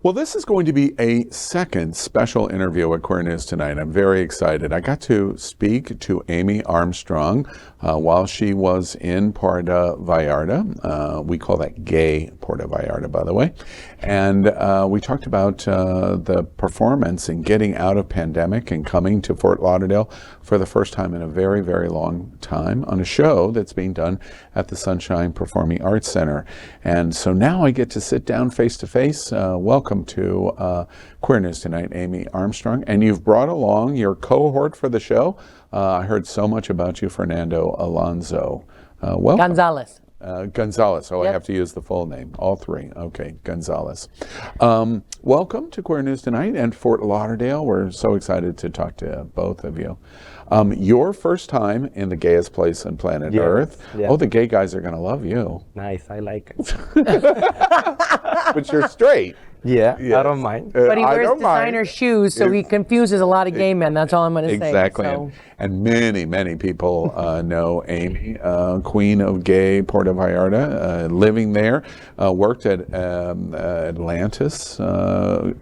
Well, this is going to be a second special interview at Queer News Tonight. I'm very excited. I got to speak to Amy Armstrong while she was in Puerto Vallarta. We call that gay Puerto Vallarta, by the way. And we talked about the performance and getting out of pandemic and coming to Fort Lauderdale for the first time in a very, very long time on a show that's being done at the Sunshine Performing Arts Center. And so now I get to sit down face to face. Welcome to Queer News Tonight, Amy Armstrong. And you've brought along your cohort for the show. I heard so much about you, Fernando Alonso. Welcome. Gonzalez. Gonzalez. Oh, Yep. I have to use the full name. All three. Okay, Gonzalez. Welcome to Queer News Tonight and Fort Lauderdale. We're so excited to talk to both of you. Your first time in the gayest place on planet Earth. Yeah. Oh, the gay guys are going to love you. Nice, I like it. But you're straight. Yeah, Yes. I don't mind. But he I wears don't mind. designer shoes, so he confuses a lot of gay men. That's all I'm going to say. Exactly. So. And many, many people know Amy, Queen of Gay Puerto Vallarta, living there, worked at Atlantis,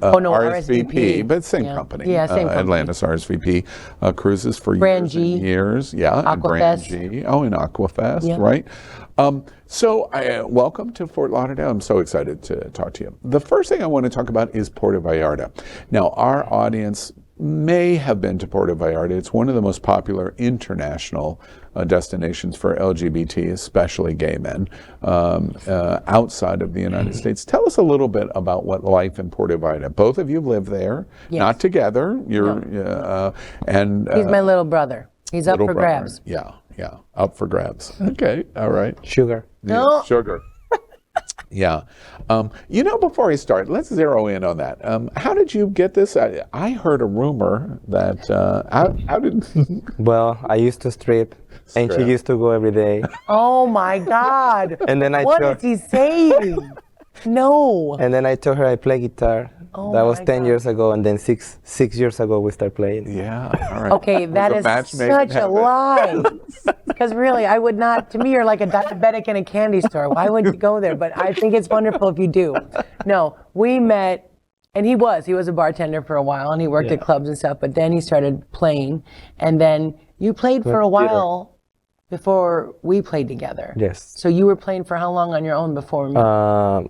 RSVP, but same company. Yeah, same company. Atlantis RSVP Cruises for Brand years G. and years. Yeah, and Brand Aquafest. G. Oh, in Aquafest, Yeah. right? So welcome to Fort Lauderdale. I'm so excited to talk to you. The first thing I want to talk about is Puerto Vallarta. Now, our audience may have been to Puerto Vallarta. It's one of the most popular international destinations for LGBT, especially gay men, outside of the United States. Tell us a little bit about what life in Puerto Vallarta. Both of you live there, Yes. not together. You're and He's my little brother. He's up little for brother. grabs. Yeah, up for grabs. Okay, all right. Sugar. No. Sugar. Yeah. Before I start, let's zero in on that. How did you get this? I heard a rumor that, how did... Well, I used to strip, and she Strip. used to go every day. Oh my God. And then I What told, is he saying? No. and then I told her I play guitar. Oh That was my 10 God. years ago, and then six years ago we started playing. Yeah, all right. Okay, that a is match made in such a heaven. lie. Because really, I would not, to me, you're like a diabetic in a candy store. Why would you go there? But I think it's wonderful if you do. No, we met, and he was a bartender for a while, and he worked at clubs and stuff, but then he started playing. And then you played for a while before we played together. Yes. So you were playing for how long on your own before me?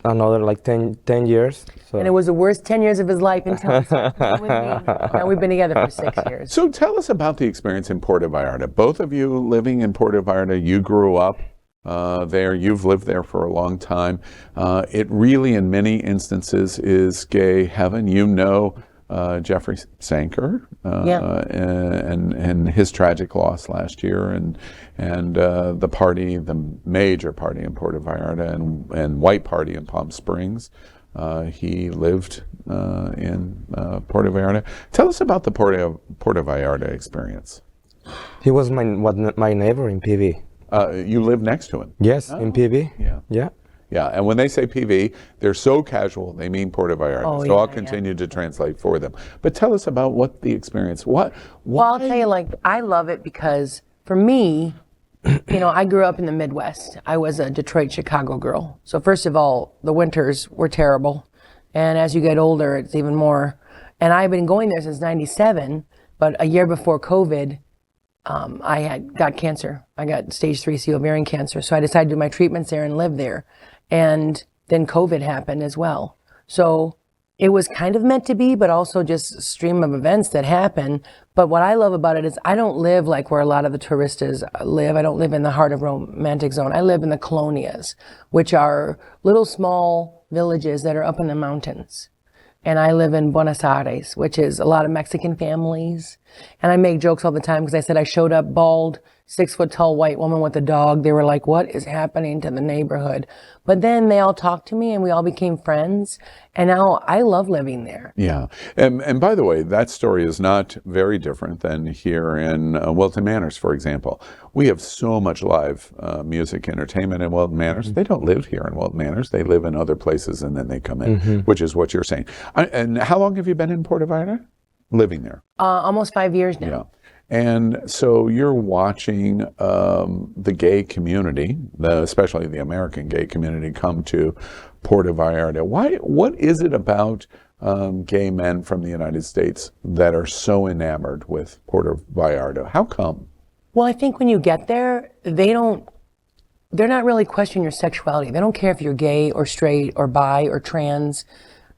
Another like 10 years. So. And it was the worst 10 years of his life until he started playing with me. Now we've been together for 6 years. So tell us about the experience in Puerto Vallarta. Both of you living in Puerto Vallarta, you grew up there, you've lived there for a long time. It really, in many instances, is gay heaven. You know Jeffrey Sanker and his tragic loss last year, and the major party in Puerto Vallarta and white party in Palm Springs. He lived in Puerto Vallarta. Tell us about the Puerto Vallarta experience. He was my neighbor in PV. You live next to him. Yes, in PV. Yeah. Yeah. Yeah, and when they say PV, they're so casual, they mean Puerto Vallarta. Oh, so I'll yeah, continue to translate for them. But tell us about what the experience, Well, I'll tell you, I love it because for me, I grew up in the Midwest. I was a Detroit, Chicago girl. So first of all, the winters were terrible. And as you get older, it's even more. And I've been going there since 97, but a year before COVID, I got cancer. I got stage 3C ovarian cancer. So I decided to do my treatments there and live there. And then COVID happened as well. So it was kind of meant to be, but also just a stream of events that happen. But what I love about it is I don't live like where a lot of the touristas live. I don't live in the heart of romantic zone. I live in the colonias, which are little small villages that are up in the mountains. And I live in Buenos Aires, which is a lot of Mexican families. And I make jokes all the time because I said I showed up bald, 6 foot tall white woman with a dog. They were like, what is happening to the neighborhood? But then they all talked to me and we all became friends. And now I love living there. Yeah. And by the way, that story is not very different than here in Wilton Manors, for example. We have so much live music entertainment in Wilton Manors. They don't live here in Wilton Manors. They live in other places and then they come in, which is what you're saying. And how long have you been in Puerto Vallarta? Living there? Almost 5 years now. Yeah. And so you're watching the gay community, especially the American gay community, come to Puerto Vallarta. What is it about gay men from the United States that are so enamored with Puerto Vallarta? How come? Well, I think when you get there, they're not really questioning your sexuality. They don't care if you're gay or straight or bi or trans.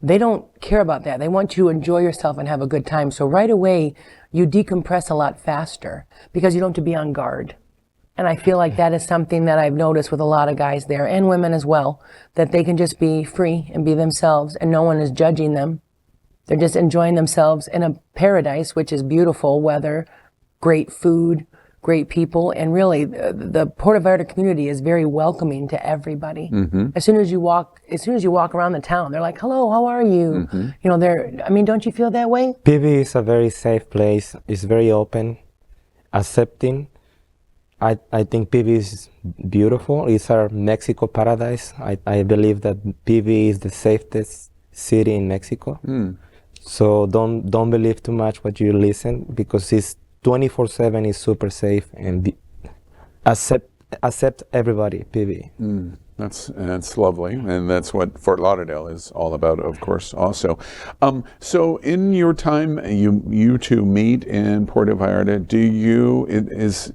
They don't care about that. They want you to enjoy yourself and have a good time. So right away, you decompress a lot faster because you don't have to be on guard. And I feel like that is something that I've noticed with a lot of guys there, and women as well, that they can just be free and be themselves and no one is judging them. They're just enjoying themselves in a paradise, which is beautiful weather, great food, great people, and really the Puerto Vallarta community is very welcoming to everybody. As soon as you walk around the town, they're like, "Hello, how are you?" You know, don't you feel that way? PV is a very safe place. It's very open, accepting. I think PV is beautiful. It's our Mexico paradise. I believe that PV is the safest city in Mexico. So don't believe too much what you listen, because it's 24/7 is super safe, and accept everybody, PV. That's lovely, and that's what Fort Lauderdale is all about, of course, also. So in your time, you two meet in Puerto Vallarta.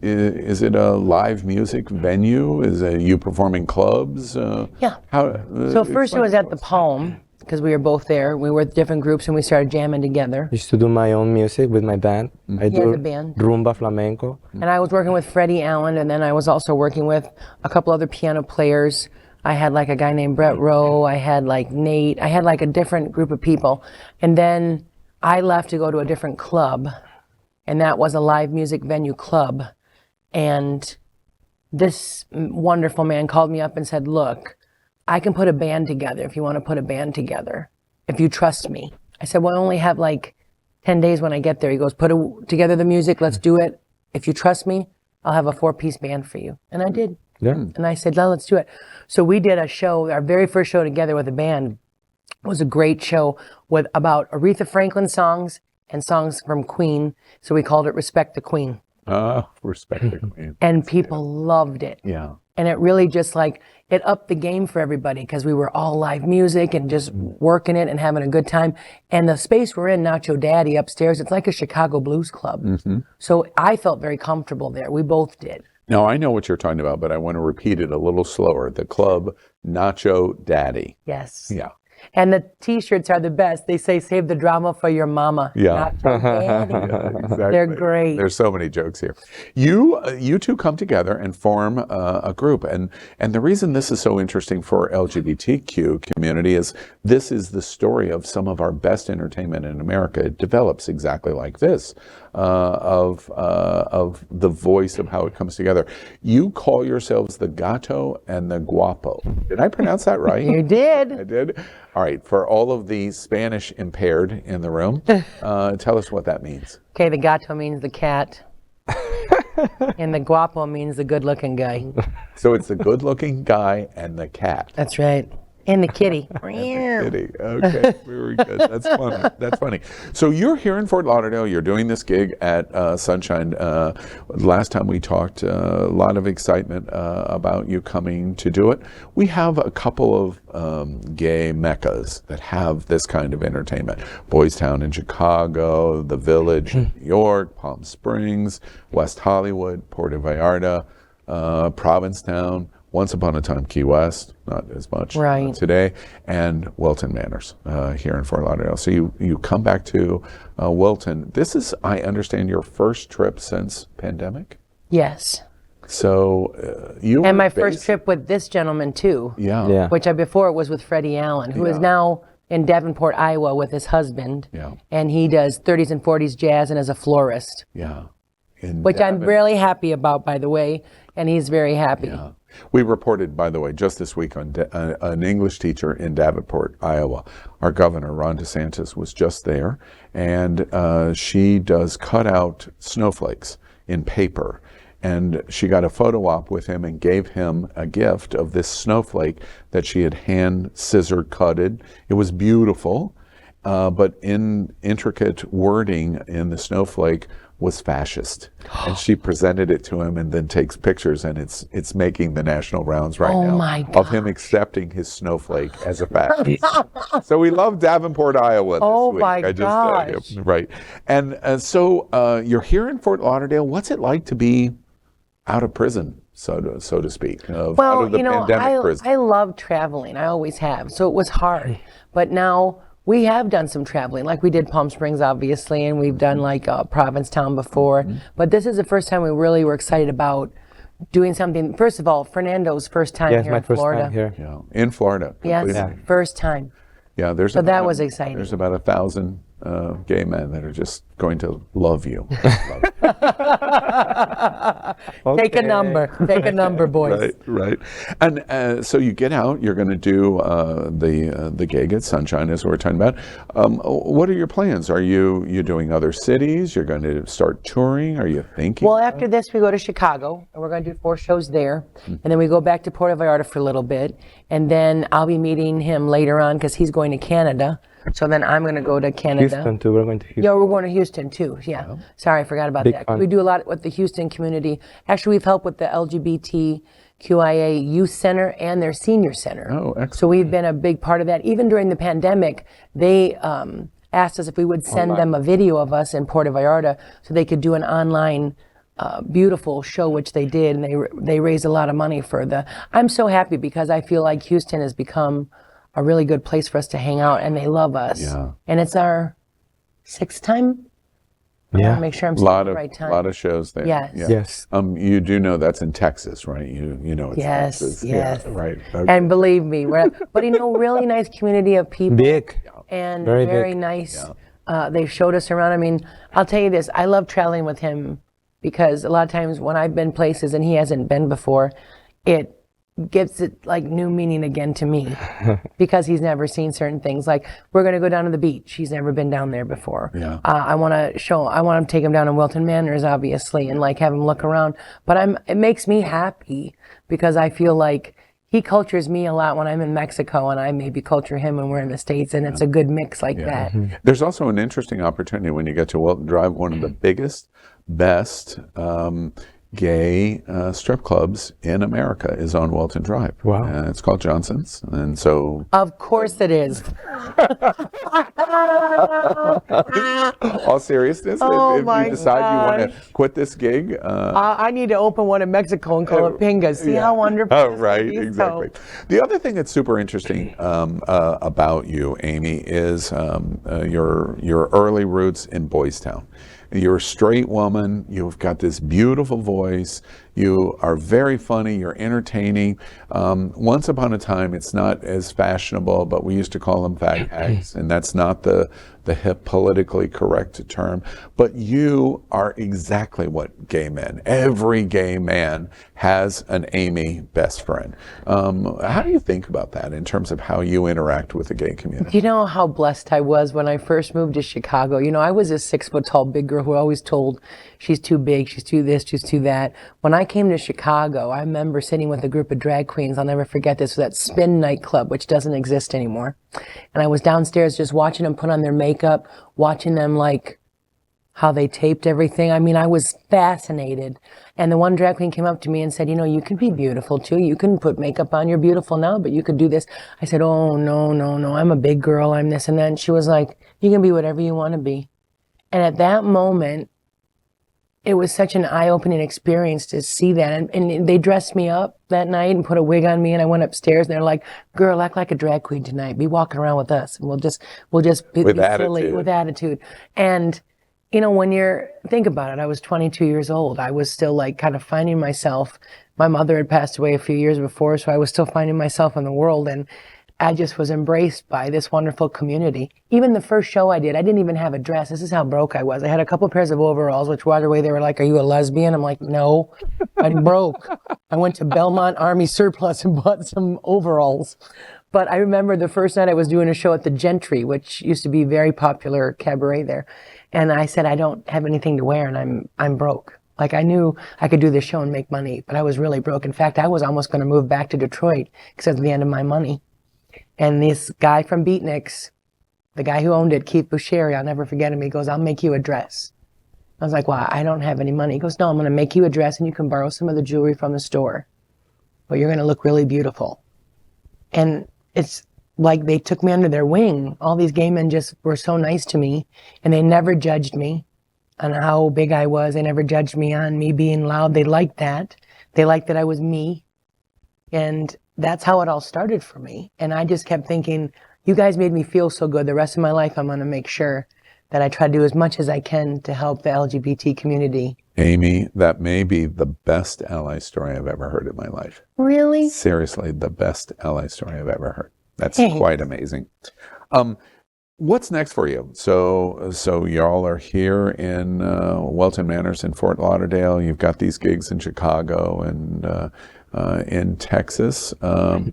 Is it a live music venue? Is it you performing clubs? Yeah. So first it was at the Palm, because we were both there. We were with different groups and we started jamming together. I used to do my own music with my band. I He do has a band. rumba flamenco. And I was working with Freddie Allen, and then I was also working with a couple other piano players. I had like a guy named Brett Rowe. I had like Nate. I had like a different group of people. And then I left to go to a different club, and that was a live music venue club. And this wonderful man called me up and said, "Look, I can put a band together if you want to put a band together, if you trust me." I said, "Well, I only have like 10 days when I get there." He goes, "Put together the music, let's do it. If you trust me, I'll have a 4-piece band for you." And I did. Yeah. And I said, "No, let's do it." So we did a show, our very first show together with a band. It was a great show with about Aretha Franklin songs and songs from Queen. So we called it Respect the Queen. Respect the Queen. And people loved it. Yeah. And it really just like, it upped the game for everybody, because we were all live music and just working it and having a good time. And the space we're in, Nacho Daddy upstairs, it's like a Chicago blues club. So I felt very comfortable there. We both did. Now, I know what you're talking about, but I want to repeat it a little slower. The club, Nacho Daddy. Yes. Yeah. And the T-shirts are the best. They say, "Save the drama for your mama." Yeah. Nacho Daddy. Yeah, exactly. They're great. There's so many jokes here. You two come together and form a group, and the reason this is so interesting for LGBTQ community is this is the story of some of our best entertainment in America. It develops exactly like this, of the voice of how it comes together. You call yourselves the Gato and the Guapo. Did I pronounce that right? You did. I did. All right, for all of the Spanish impaired in the room, tell us what that means. Okay, the gato means the cat. And the guapo means the good-looking guy. So it's the good-looking guy and the cat. That's right. And the kitty. Kitty. Okay, very good. That's funny. That's funny. So you're here in Fort Lauderdale. You're doing this gig at Sunshine. Last time we talked, a lot of excitement about you coming to do it. We have a couple of gay meccas that have this kind of entertainment. Boys Town in Chicago, The Village in New York, Palm Springs, West Hollywood, Puerto Vallarta, Provincetown, once upon a time Key West, not as much today, and Wilton Manors here in Fort Lauderdale. So you come back to Wilton. This is, I understand, your first trip since pandemic? Yes. So you and my first trip with this gentleman too. Yeah. Which before was with Freddie Allen, who is now in Davenport, Iowa with his husband. Yeah. And he does 30s and 40s jazz and is a florist. Yeah. Which I'm really happy about, by the way, and he's very happy. Yeah. We reported, by the way, just this week on an English teacher in Davenport, Iowa. Our governor, Ron DeSantis, was just there, and she does cut out snowflakes in paper. And she got a photo op with him and gave him a gift of this snowflake that she had hand scissor cutted. It was beautiful. but in intricate wording in the snowflake was fascist, and she presented it to him, and then takes pictures, and it's making the national rounds right now my of him accepting his snowflake as a fascist. So we love Davenport, Iowa this week. my I just right, and so you're here in Fort Lauderdale. What's it like to be out of prison, so to speak, out of the pandemic prison? I love traveling. I always have. So it was hard, but now. We have done some traveling, like we did Palm Springs, obviously, and we've done like Provincetown before. But this is the first time we really were excited about doing something. First of all, Fernando's first time here in Florida. Time here. Yeah, in Florida. Yes, first time. Yeah, so that was exciting. There's about 1,000 gay men that are just going to love you. Take a number, boys. Right. And so you get out. You're going to do the gig at Sunshine, as we're talking about. What are your plans? Are you doing other cities? You're going to start touring? Are you thinking? Well, after this, we go to Chicago, and we're going to do 4 shows there, and then we go back to Puerto Vallarta for a little bit, and then I'll be meeting him later on because he's going to Canada. So then I'm going to go to Canada. Houston too. We're going to Houston. Yeah, we're going to Houston too. Yeah. Sorry, I forgot about that. We do a lot with the Houston community. Actually, we've helped with the LGBTQIA Youth Center and their Senior Center. Oh, excellent. So we've been a big part of that. Even during the pandemic, they asked us if we would send them a video of us in Puerto Vallarta so they could do an online beautiful show, which they did, and they raised a lot of money for the. I'm so happy because I feel like Houston has become a really good place for us to hang out, and they love us. Yeah. And it's our 6th time. Yeah. Make sure I'm saying the right time. A lot of shows there. Yes. Yeah. Yes. You do know that's in Texas, right? You know it's Texas. Yes. Yeah, right. Okay. And believe me, but really nice community of people. Big. And Very very big. nice. They showed us around. I mean, I'll tell you this, I love traveling with him because a lot of times when I've been places and he hasn't been before, it gives it like new meaning again to me because he's never seen certain things. Like we're going to go down to the beach. He's never been down there before. Yeah. I want to take him down to Wilton Manors, obviously, and like have him look around. But it makes me happy because I feel like he cultures me a lot when I'm in Mexico, and I maybe culture him when we're in the States, and it's a good mix like that. There's also an interesting opportunity when you get to Wilton Drive, one of the biggest, best gay strip clubs in America is on Wilton Drive. Wow. It's called Johnson's, and so Of course it is. all seriousness, if you decide you want to quit this gig, I need to open one in Mexico and call it Pinga. See how wonderful. oh, this right, would be? exactly. The other thing that's super interesting about you, Amy, is your early roots in Boys Town. You're a straight woman. You've got this beautiful voice. You are very funny. You're entertaining. Once upon a time, it's not as fashionable, but we used to call them fag hags, and that's not the hip, politically correct term. But you are exactly what gay men. Every gay man has an Amy best friend. How do you think about that in terms of how you interact with the gay community? You know how blessed I was when I first moved to Chicago. You know, I was a 6-foot tall big girl who always told she's too big, she's too this, she's too that. When I came to Chicago, I remember sitting with a group of drag queens. I'll never forget this. That Spin nightclub, which doesn't exist anymore. And I was downstairs just watching them put on their makeup, watching them like how they taped everything. I mean, I was fascinated. And the one drag queen came up to me and said, you know, you can be beautiful too. You can put makeup on. You're beautiful now, but you could do this. I said, oh, no. I'm a big girl. I'm this and that. And she was like, you can be whatever you want to be. And at that moment, it was such an eye-opening experience to see that. And they dressed me up that night and put a wig on me, and I went upstairs and they're like, girl, act like a drag queen tonight. Be walking around with us, and we'll just be silly with attitude. And, you know, think about it, I was 22 years old. I was still like kind of finding myself. My mother had passed away a few years before, so I was still finding myself in the world. And I just was embraced by this wonderful community. Even the first show I did, I didn't even have a dress. This is how broke I was. I had a couple pairs of overalls, which right away they were like, are you a lesbian? I'm like, no, I'm broke. I went to Belmont Army Surplus and bought some overalls. But I remember the first night I was doing a show at the Gentry, which used to be very popular cabaret there. And I said, I don't have anything to wear and I'm broke. Like I knew I could do this show and make money, but I was really broke. In fact, I was almost going to move back to Detroit because it was the end of my money. And this guy from Beatniks the guy who owned it, Keith Boucheri, I'll never forget him. He goes, I'll make you a dress. I was like, well, I don't have any money. He goes, no, I'm going to make you a dress and you can borrow some of the jewelry from the store. But you're going to look really beautiful. And it's like they took me under their wing. All these gay men just were so nice to me. And they never judged me on how big I was. They never judged me on me being loud. They liked that. They liked that I was me. And that's how it all started for me. And I just kept thinking, you guys made me feel so good. The rest of my life, I'm going to make sure that I try to do as much as I can to help the LGBT community. Amy, that may be the best ally story I've ever heard in my life. Really? Seriously, the best ally story I've ever heard. That's Thanks. quite amazing. What's next for you? So y'all are here in Welton Manors in Fort Lauderdale. You've got these gigs in Chicago and in Texas. You're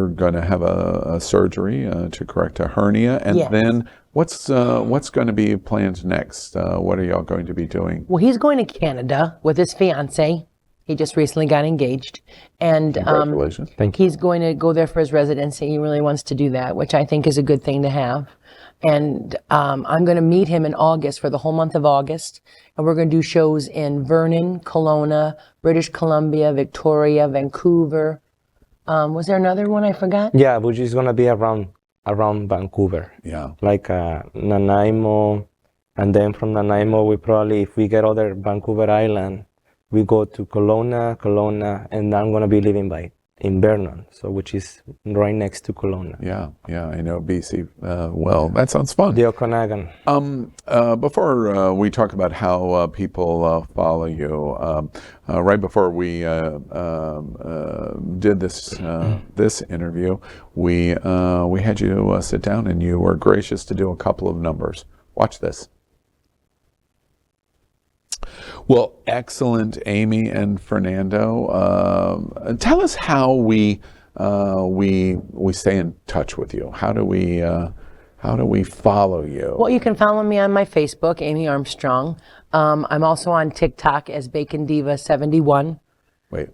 going to have a surgery to correct a hernia, and Yes. then what's going to be planned next? What are y'all going to be doing? Well, he's going to Canada with his fiance. He just recently got engaged. And Congratulations. Thank you. he's going to go there for his residency. He really wants to do that, which I think is a good thing to have. And I'm going to meet him in August for the whole month of August. And we're going to do shows in Vernon, Kelowna, British Columbia, Victoria, Vancouver. Was there another one I forgot? Yeah, which is gonna be around Vancouver, Yeah. like Nanaimo, and then from Nanaimo we probably, if we get other Vancouver Island, we go to Kelowna, and I'm gonna be living in Vernon, so which is right next to Kelowna. Yeah, I know BC well. That sounds fun. The Okanagan. Before we talk about how people follow you, right before we did this interview, we had you sit down, and you were gracious to do a couple of numbers. Watch this. Well, excellent, Amy and Fernando. Tell us how we stay in touch with you. How do we follow you? Well, you can follow me on my Facebook, Amy Armstrong. I'm also on TikTok as Bacon Diva 71. Wait,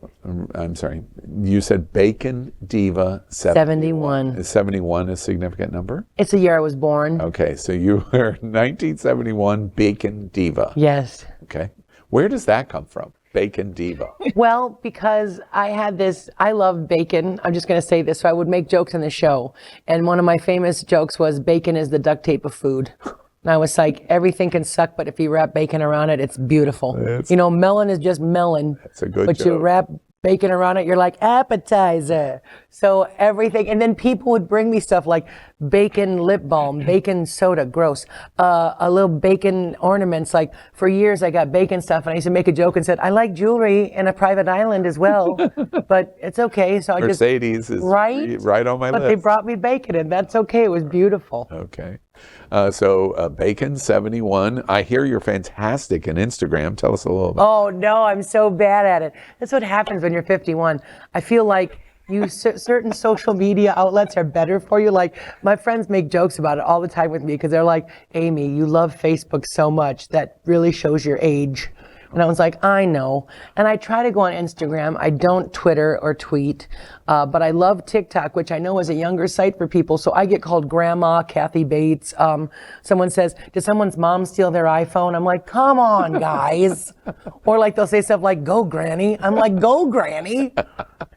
I'm sorry. You said Bacon Diva 71. 71. Is 71 a significant number? It's the year I was born. Okay, so you were 1971 Bacon Diva. Yes. Okay. Where does that come from? Bacon Diva. Well, because I love bacon. I'm just going to say this. So I would make jokes on the show. And one of my famous jokes was, bacon is the duct tape of food. And I was like, everything can suck, but if you wrap bacon around it, it's beautiful. Melon is just melon. That's a good But joke. you wrap bacon around it, you're like, appetizer. So everything, and then people would bring me stuff like bacon lip balm, bacon soda, gross. A little bacon ornaments. Like for years I got bacon stuff, and I used to make a joke and said, I like jewelry in a private island as well, but it's okay. So I Mercedes is right on my but list. they brought me bacon, and that's okay. It was beautiful. Okay. So Bacon 71. I hear you're fantastic in Instagram. Tell us a little bit. Oh no, I'm so bad at it. That's what happens when you're 51. I feel like certain social media outlets are better for you. Like my friends make jokes about it all the time with me because they're like, Amy, you love Facebook so much that really shows your age. And I was like, I know. And I try to go on Instagram. I don't Twitter or tweet, but I love TikTok, which I know is a younger site for people. So I get called Grandma Kathy Bates. Someone says, did someone's mom steal their iPhone? I'm like, come on, guys. Or like they'll say stuff like, go Granny. I'm like, go Granny.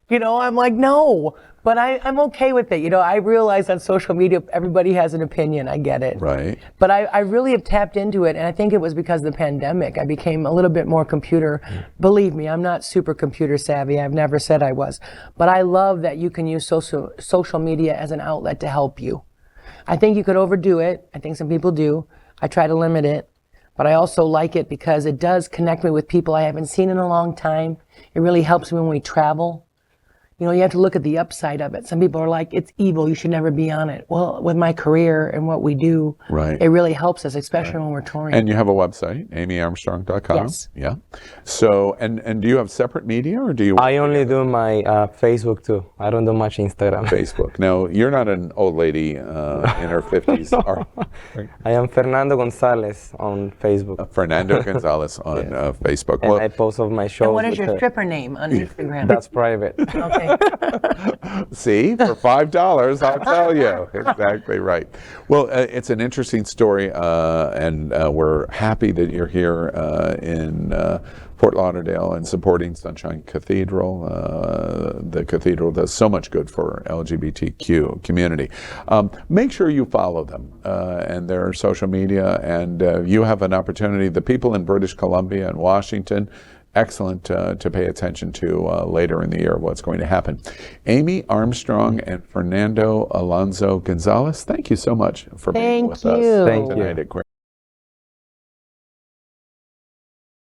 I'm like, no. But I'm okay with it. I realize on social media, everybody has an opinion. I get it. Right. But I really have tapped into it, and I think it was because of the pandemic. I became a little bit more computer. Believe me, I'm not super computer savvy. I've never said I was. But I love that you can use social media as an outlet to help you. I think you could overdo it. I think some people do. I try to limit it. But I also like it because it does connect me with people I haven't seen in a long time. It really helps me when we travel. You have to look at the upside of it. Some people are like, it's evil, you should never be on it. Well, with my career and what we do, Right. It really helps us, especially when we're touring. And you have a website, amyarmstrong.com. Yes. Yeah. So, and do you have separate media, or do you? I only do my Facebook too. I don't do much Instagram. Facebook. Now, you're not an old lady in her 50s. Are I am Fernando Gonzalez on Facebook. Fernando Gonzalez on Facebook. And I post of my shows. And what is with your her. stripper name on Instagram? That's private. Okay. See, for $5, I'll tell you. Exactly right. Well, it's an interesting story, and we're happy that you're here in Fort Lauderdale and supporting Sunshine Cathedral. The cathedral does so much good for LGBTQ community. Make sure you follow them and their social media, and you have an opportunity. The people in British Columbia and Washington, excellent to pay attention to later in the year what's going to happen. Amy Armstrong and Fernando Alonso Gonzalez, thank you so much for being with us Thank you. tonight at